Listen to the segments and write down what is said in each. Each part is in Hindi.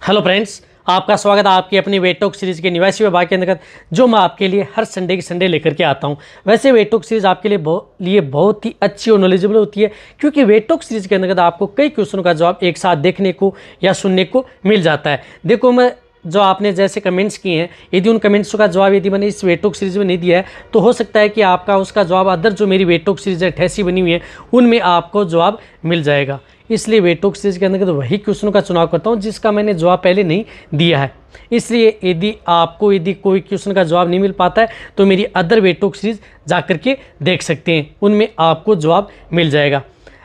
हेलो फ्रेंड्स, आपका स्वागत है आपकी अपनी वेट टॉक सीरीज़ के निवासी विभाग के अंतर्गत, जो मैं आपके लिए हर संडे की संडे लेकर के आता हूं। वैसे वेट टॉक सीरीज़ आपके लिए बहुत ही अच्छी और नॉलेजेबल होती है, क्योंकि वेट टॉक सीरीज़ के अंतर्गत आपको कई क्वेश्चनों का जवाब एक साथ देखने को या सुनने को मिल जाता है। देखो, मैं जो आपने जैसे कमेंट्स किए हैं, यदि उन कमेंट्स का जवाब यदि मैंने इस वेट टॉक सीरीज़ में नहीं दिया है, तो हो सकता है कि आपका उसका जवाब अदर जो मेरी वेट टॉक सीरीज़ 88 बनी हुई है उनमें आपको जवाब मिल जाएगा। इसलिए वेट टॉक सीरीज़ के अंदर वही क्वेश्चनों का चुनाव करता हूं जिसका मैंने जवाब पहले नहीं दिया है। इसलिए यदि कोई क्वेश्चन का जवाब नहीं मिल पाता है तो मेरी अदर वेट टॉक सीरीज़ जा करके देख सकते हैं, उनमें आपको जवाब मिल जाएगा।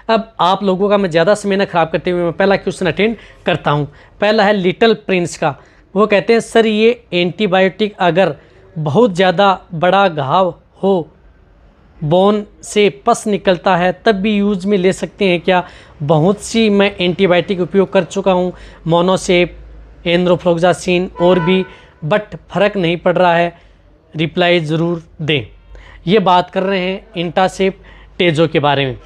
अब आप लोगों का मैं ज़्यादा समय न खराब करते हुए मैं पहला क्वेश्चन अटेंड करता हूँ। पहला है लिटिल प्रिंस का। वो कहते हैं, सर ये एंटीबायोटिक अगर बहुत ज़्यादा बड़ा घाव हो, बोन से पस निकलता है, तब भी यूज में ले सकते हैं क्या? बहुत सी मैं एंटीबायोटिक उपयोग कर चुका हूँ, मोनोसेप, एंड्रोफ्लोक्सासिन और भी, बट फ़र्क नहीं पड़ रहा है। रिप्लाई ज़रूर दें। ये बात कर रहे हैं इंटासेप टेजो के बारे में,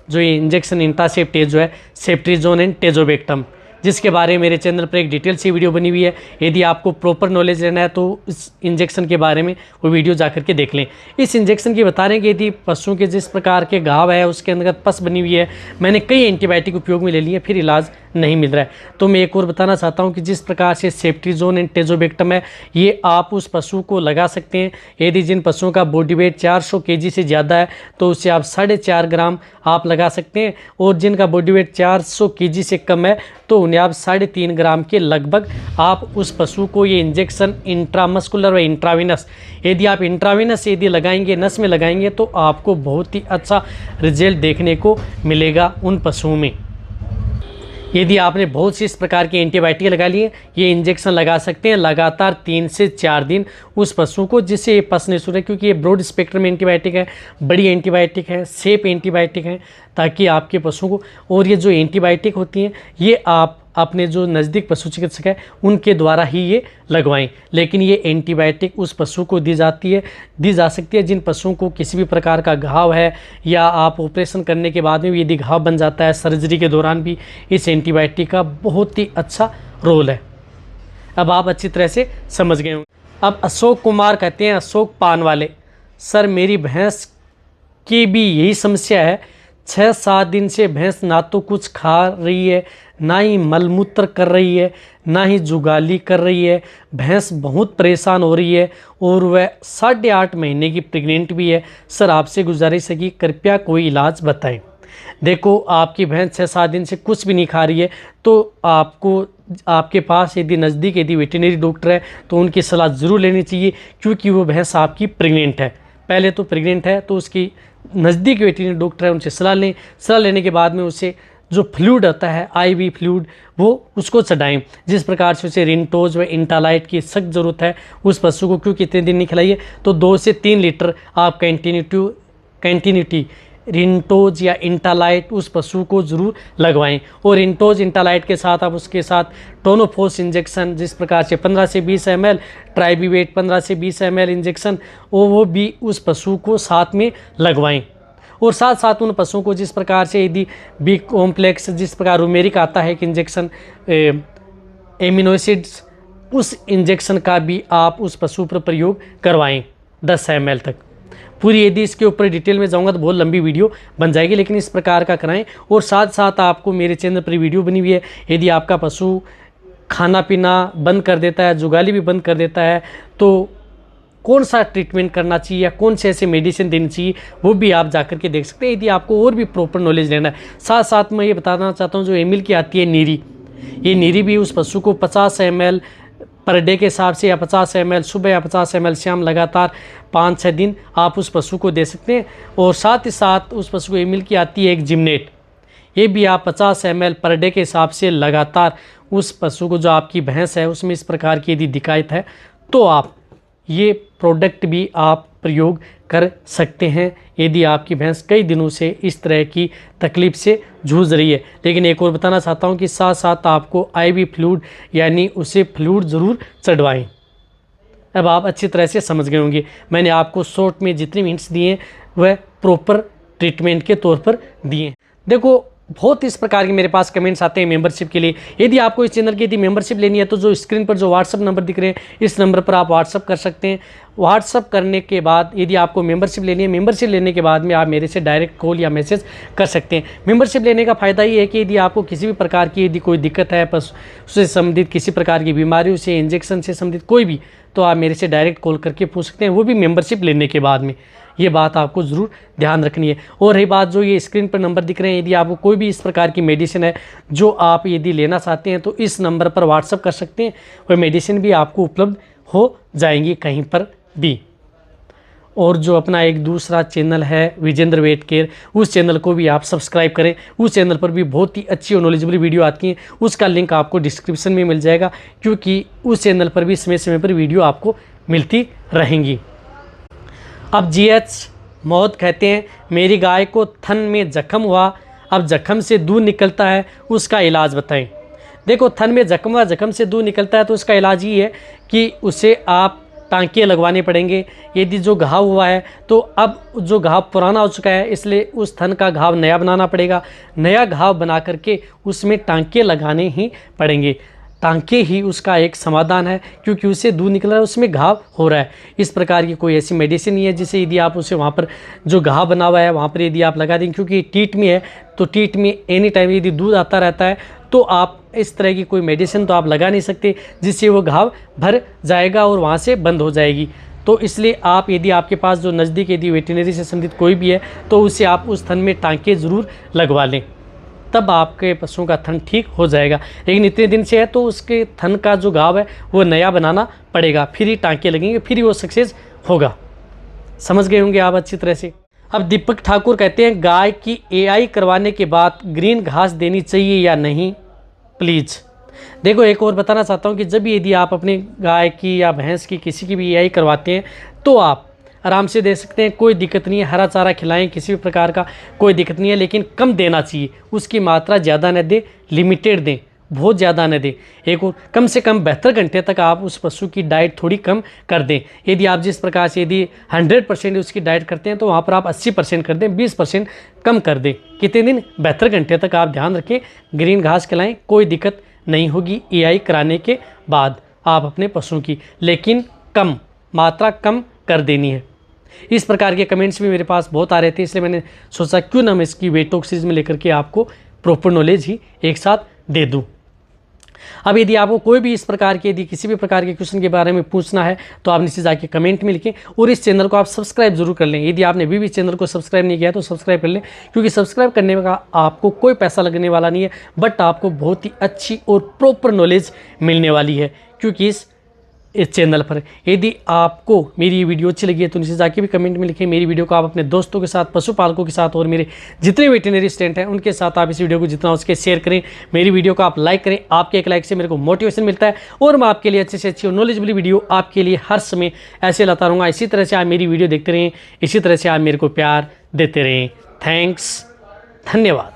जो ये इंजेक्शन इंटासेप टेजो है, सेफ्ट्रीजोन एंड टेजोबेक्टम, जिसके बारे में मेरे चैनल पर एक डिटेल सी वीडियो बनी हुई है। यदि आपको प्रॉपर नॉलेज लेना है तो इस इंजेक्शन के बारे में वो वीडियो जा करके देख लें। इस इंजेक्शन की बता रहे हैं कि यदि पशुओं के जिस प्रकार के घाव है उसके अंदर पस बनी हुई है, मैंने कई एंटीबायोटिक उपयोग में ले लिए, फिर इलाज नहीं मिल रहा है, तो मैं एक और बताना चाहता हूं कि जिस प्रकार से सेफ्ट्रीजोन एंड टेजोबेक्टम है, ये आप उस पशु को लगा सकते हैं। यदि जिन पशुओं का बॉडी वेट 400 kg से ज़्यादा है तो उसे आप 4.5 ग्राम आप लगा सकते हैं, और जिनका बॉडी वेट 400 kg से कम है तो उन्हें आप 3.5 ग्राम के लगभग आप उस पशु को ये इंजेक्शन इंट्रामस्कुलर व इंट्राविनस, यदि आप इंट्राविनस यदि लगाएंगे, नस में लगाएंगे, तो आपको बहुत ही अच्छा रिजल्ट देखने को मिलेगा उन पशुओं में। यदि आपने बहुत सी इस प्रकार की एंटीबायोटिक लगा लिए, ये इंजेक्शन लगा सकते हैं लगातार 3 से 4 दिन उस पशु को, जिससे ये पसने शुरू है, क्योंकि ये ब्रॉड स्पेक्ट्रम एंटीबायोटिक है, बड़ी एंटीबायोटिक है, सेफ एंटीबायोटिक है, ताकि आपके पशु को, और ये जो एंटीबायोटिक होती हैं ये आप अपने जो नज़दीक पशु चिकित्सक है उनके द्वारा ही ये लगवाएं। लेकिन ये एंटीबायोटिक उस पशु को दी जा सकती है जिन पशुओं को किसी भी प्रकार का घाव है, या आप ऑपरेशन करने के बाद में भी यदि घाव बन जाता है, सर्जरी के दौरान भी इस एंटीबायोटिक का बहुत ही अच्छा रोल है। अब आप अच्छी तरह से समझ गए होंगे। अब अशोक कुमार कहते हैं, अशोक पान वाले, सर मेरी भैंस की भी यही समस्या है। 6-7 दिन से भैंस ना तो कुछ खा रही है, ना ही मलमूत्र कर रही है, ना ही जुगाली कर रही है। भैंस बहुत परेशान हो रही है और वह 8.5 महीने की प्रेग्नेंट भी है। सर आपसे गुजारिश है कि कृपया कोई इलाज बताएं। देखो, आपकी भैंस 6-7 दिन से कुछ भी नहीं खा रही है तो आपके पास यदि नज़दीक यदि वेटरनरी डॉक्टर है तो उनकी सलाह ज़रूर लेनी चाहिए, क्योंकि वो भैंस आपकी प्रेग्नेंट है। पहले तो प्रेग्नेंट है तो उसकी नज़दीक वेटरनरी डॉक्टर है, उनसे सलाह लें। सलाह लेने के बाद में उसे जो फ्लूइड आता है, IV फ्लूइड, वो उसको चढ़ाएं। जिस प्रकार से उसे रिंटोज व इंटालाइट की सख्त ज़रूरत है उस पशु को, क्योंकि इतने दिन नहीं खिलाइए, तो 2 से 3 लीटर आप कंटिन्यूटी रिंटोज या इंटालाइट उस पशु को ज़रूर लगवाएं। और रिंटोज इंटालाइट के साथ आप उसके साथ टोनोफोस इंजेक्शन, जिस प्रकार से 15 से 20 ml, ट्राइबीवेट 15 से 20 ml इंजेक्शन, वो भी उस पशु को साथ में लगवाएं। और साथ साथ उन पशुओं को जिस प्रकार से यदि बी कॉम्प्लेक्स, जिस प्रकार रूमेरिक आता है कि इंजेक्शन एमिनो एसिड्स, उस इंजेक्शन का भी आप उस पशु पर प्रयोग करवाएं 10 ml तक। पूरी यदि इसके ऊपर डिटेल में जाऊंगा तो बहुत लंबी वीडियो बन जाएगी, लेकिन इस प्रकार का कराएं। और साथ साथ आपको मेरे चैनल पर वीडियो बनी हुई है, यदि आपका पशु खाना पीना बंद कर देता है, जुगाली भी बंद कर देता है, तो कौन सा ट्रीटमेंट करना चाहिए या कौन से ऐसे मेडिसिन देनी चाहिए, वो भी आप जाकर के देख सकते हैं, यदि आपको और भी प्रॉपर नॉलेज लेना है। साथ साथ मैं ये बताना चाहता हूँ, जो एमिल की आती है नीरी, ये नीरी भी उस पशु को 50 ml पर डे के हिसाब से, या 50 ml सुबह या 50 ml शाम, लगातार 5-6 दिन आप उस पशु को दे सकते हैं। और साथ ही साथ उस पशु को एमिल की आती है एक जिमनेट, ये भी आप 50 ml पर डे के हिसाब से लगातार उस पशु को, जो आपकी भैंस है उसमें इस प्रकार की यदि दिक्कत है तो आप ये प्रोडक्ट भी आप प्रयोग कर सकते हैं, यदि आपकी भैंस कई दिनों से इस तरह की तकलीफ से जूझ रही है। लेकिन एक और बताना चाहता हूं कि साथ साथ आपको IV फ्लूइड, यानी उसे फ्लूइड ज़रूर चढ़वाएं। अब आप अच्छी तरह से समझ गए होंगे, मैंने आपको शॉर्ट में जितने भी हिंट्स दिए वह प्रॉपर ट्रीटमेंट के तौर पर दिए। देखो, बहुत इस प्रकार के मेरे पास कमेंट्स आते हैं मेंबरशिप के लिए। यदि आपको इस चैनल की यदि मेंबरशिप लेनी है तो जो स्क्रीन पर जो व्हाट्सअप नंबर दिख रहे हैं, इस नंबर पर आप व्हाट्सअप कर सकते हैं। व्हाट्सअप करने के बाद यदि आपको मेंबरशिप लेनी है, मेंबरशिप लेने के बाद में आप मेरे से डायरेक्ट कॉल या मैसेज कर सकते हैं। मेंबरशिप लेने का फ़ायदा ये है कि यदि आपको किसी भी प्रकार की यदि कोई दिक्कत है, बस उससे संबंधित किसी प्रकार की बीमारियों से, इंजेक्शन से संबंधित कोई भी, तो आप मेरे से डायरेक्ट कॉल करके पूछ सकते हैं, वो भी मेंबरशिप लेने के बाद में। ये बात आपको ज़रूर ध्यान रखनी है। और रही बात जो ये स्क्रीन पर नंबर दिख रहे हैं, यदि आपको कोई भी इस प्रकार की मेडिसिन है जो आप यदि लेना चाहते हैं तो इस नंबर पर व्हाट्सअप कर सकते हैं, वह मेडिसिन भी आपको उपलब्ध हो जाएंगी कहीं पर भी। और जो अपना एक दूसरा चैनल है विजेंद्र वेट केयर, उस चैनल को भी आप सब्सक्राइब करें। उस चैनल पर भी बहुत ही अच्छी और नॉलेजेबल वीडियो आती हैं, उसका लिंक आपको डिस्क्रिप्शन में मिल जाएगा, क्योंकि उस चैनल पर भी समय समय पर वीडियो आपको मिलती रहेंगी। अब GH मौत कहते हैं, मेरी गाय को थन में जख्म हुआ, अब जख्म से दूध निकलता है, उसका इलाज बताएं। देखो, थन में जख्म हुआ, जख्म से दूध निकलता है तो उसका इलाज ये है कि उसे आप टांके लगवाने पड़ेंगे। यदि जो घाव हुआ है तो अब जो घाव पुराना हो चुका है, इसलिए उस थन का घाव नया बनाना पड़ेगा। नया घाव बना करके उसमें टांके लगाने ही पड़ेंगे। टांके ही उसका एक समाधान है, क्योंकि उससे दूध निकल रहा है, उसमें घाव हो रहा है। इस प्रकार की कोई ऐसी मेडिसिन नहीं है जिसे यदि आप उसे वहाँ पर जो घाव बना हुआ है वहाँ पर यदि आप लगा देंगे, क्योंकि टीट में है तो टीट में एनी टाइम यदि दूध आता रहता है तो आप इस तरह की कोई मेडिसिन तो आप लगा नहीं सकते जिससे वो घाव भर जाएगा और वहाँ से बंद हो जाएगी। तो इसलिए आप यदि आपके पास जो नज़दीक यदि वेटरनरी से संबंधित कोई भी है तो उससे आप उस थन में टांके ज़रूर लगवा लें, तब आपके पशुओं का थन ठीक हो जाएगा। लेकिन इतने दिन से है तो उसके थन का जो घाव है वो नया बनाना पड़ेगा, फिर ही टांके लगेंगे, फिर ही वो सक्सेस होगा। समझ गए होंगे आप अच्छी तरह से। अब दीपक ठाकुर कहते हैं, गाय की AI करवाने के बाद ग्रीन घास देनी चाहिए या नहीं प्लीज़। देखो, एक और बताना चाहता हूँ कि जब यदि आप अपनी गाय की या भैंस की किसी की भी AI करवाते हैं तो आप आराम से दे सकते हैं, कोई दिक्कत नहीं है। हरा चारा खिलाएं, किसी भी प्रकार का कोई दिक्कत नहीं है, लेकिन कम देना चाहिए। उसकी मात्रा ज़्यादा न दें, लिमिटेड दें, बहुत ज़्यादा न दें। एक और कम से कम 72 घंटे तक आप उस पशु की डाइट थोड़ी कम कर दें। यदि आप जिस प्रकार से यदि 100% उसकी डाइट करते हैं तो वहाँ पर आप 80% कर दें, 20% कम कर दें। कितने दिन? 72 घंटे तक आप ध्यान रखें, ग्रीन घास खिलाएं, कोई दिक्कत नहीं होगी AI कराने के बाद आप अपने पशुओं की, लेकिन कम मात्रा कम कर देनी है। इस प्रकार के कमेंट्स भी मेरे पास बहुत आ रहे थे, इसलिए मैंने सोचा क्यों ना मैं इसकी वेट टॉक सीरीज में लेकर के आपको प्रॉपर नॉलेज ही एक साथ दे दूं। अब यदि आपको कोई भी इस प्रकार के यदि किसी भी प्रकार के क्वेश्चन के बारे में पूछना है तो आप नीचे जाके कमेंट में लिखें, और इस चैनल को आप सब्सक्राइब जरूर कर लें। यदि आपने अभी भी चैनल को सब्सक्राइब नहीं किया तो सब्सक्राइब कर लें, क्योंकि सब्सक्राइब करने का आपको कोई पैसा लगने वाला नहीं है, बट आपको बहुत ही अच्छी और प्रॉपर नॉलेज मिलने वाली है। क्योंकि इस चैनल पर यदि आपको मेरी वीडियो अच्छी लगी है तो नीचे जाके भी कमेंट में लिखें। मेरी वीडियो को आप अपने दोस्तों के साथ, पशुपालकों के साथ और मेरे जितने वेटरनरी स्टूडेंट हैं उनके साथ आप इस वीडियो को जितना हो सके शेयर करें। मेरी वीडियो को आप लाइक करें, आपके एक लाइक से मेरे को मोटिवेशन मिलता है और मैं आपके लिए अच्छे से अच्छी और नॉलेजेबल वीडियो आपके लिए हर समय ऐसे लाता रहूँगा। इसी तरह से आप मेरी वीडियो देखते रहें, इसी तरह से आप मेरे को प्यार देते रहें। थैंक्स, धन्यवाद।